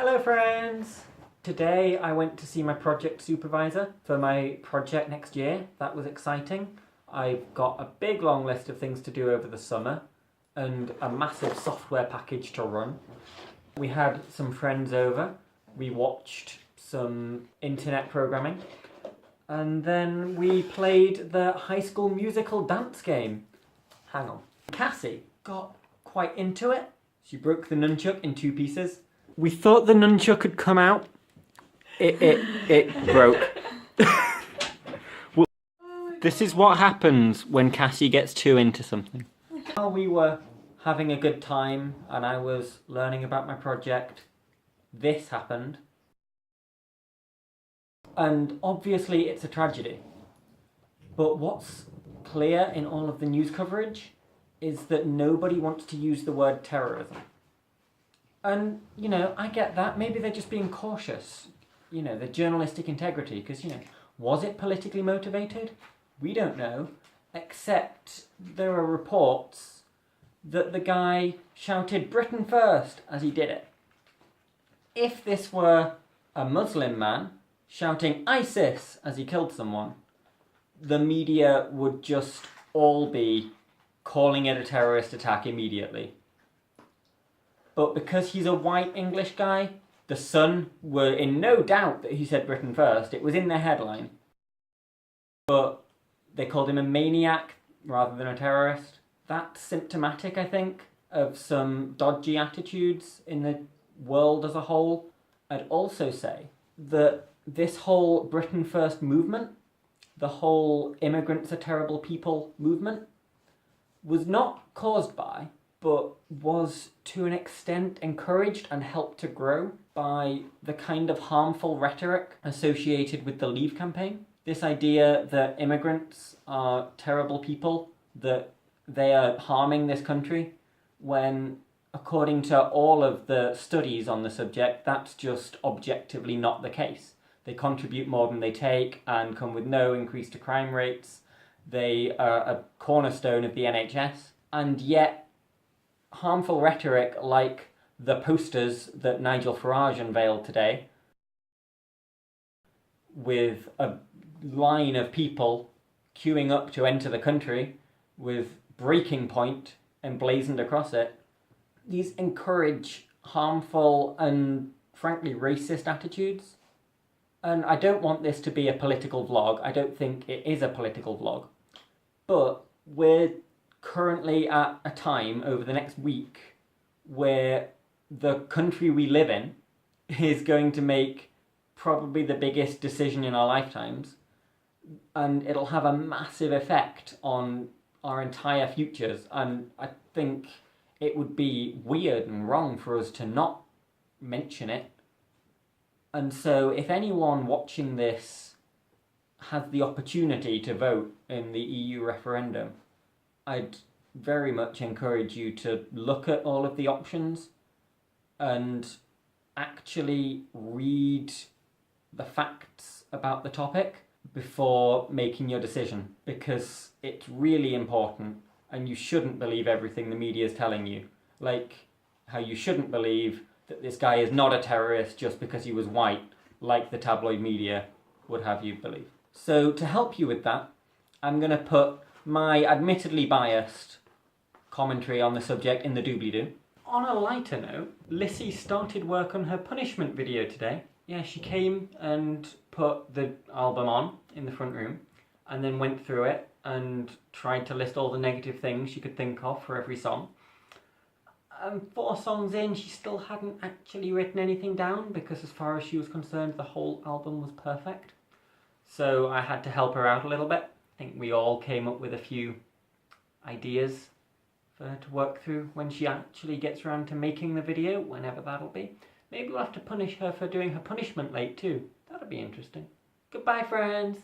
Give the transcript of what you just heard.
Hello friends! Today I went to see my project supervisor for my project next year. That was exciting. I've got a big long list of things to do over the summer and a massive software package to run. We had some friends over, we watched some internet programming, and then we played the High School Musical dance game. Hang on. Cassie got quite into it. She broke the nunchuck in 2 pieces. We thought the nunchuck had come out. It broke. Well, this is what happens when Cassie gets too into something. While we were having a good time and I was learning about my project, this happened. And obviously it's a tragedy. But what's clear in all of the news coverage is that nobody wants to use the word terrorism. And, you know, I get that. Maybe they're just being cautious. You know, the journalistic integrity. Because, you know, was it politically motivated? We don't know. Except there are reports that the guy shouted Britain first as he did it. If this were a Muslim man shouting ISIS as he killed someone, the media would just all be calling it a terrorist attack immediately. But because he's a white English guy, the Sun were in no doubt that he said Britain first. It was in their headline. But they called him a maniac rather than a terrorist. That's symptomatic, I think, of some dodgy attitudes in the world as a whole. I'd also say that this whole Britain first movement, the whole immigrants are terrible people movement, was not caused by, but was to an extent encouraged and helped to grow by the kind of harmful rhetoric associated with the Leave campaign. This idea that immigrants are terrible people, that they are harming this country, when according to all of the studies on the subject, that's just objectively not the case. They contribute more than they take and come with no increase to crime rates. They are a cornerstone of the NHS, and yet harmful rhetoric like the posters that Nigel Farage unveiled today, with a line of people queuing up to enter the country with breaking point emblazoned across it, these encourage harmful and frankly racist attitudes. And I don't want this to be a political vlog. I don't think it is a political vlog. But we're currently at a time over the next week where the country we live in is going to make probably the biggest decision in our lifetimes, and it'll have a massive effect on our entire futures, and I think it would be weird and wrong for us to not mention it. And so if anyone watching this has the opportunity to vote in the EU referendum, I'd very much encourage you to look at all of the options and actually read the facts about the topic before making your decision, because it's really important and you shouldn't believe everything the media is telling you. Like how you shouldn't believe that this guy is not a terrorist just because he was white, like the tabloid media would have you believe. So to help you with that, I'm going to put my admittedly biased commentary on the subject in the doobly-doo. On a lighter note, Lissy started work on her punishment video today. Yeah, she came and put the album on in the front room and then went through it and tried to list all the negative things she could think of for every song. 4 songs in, she still hadn't actually written anything down because as far as she was concerned, the whole album was perfect. So I had to help her out a little bit. I think we all came up with a few ideas for her to work through when she actually gets around to making the video, whenever that'll be. Maybe we'll have to punish her for doing her punishment late too. That'll be interesting. Goodbye, friends!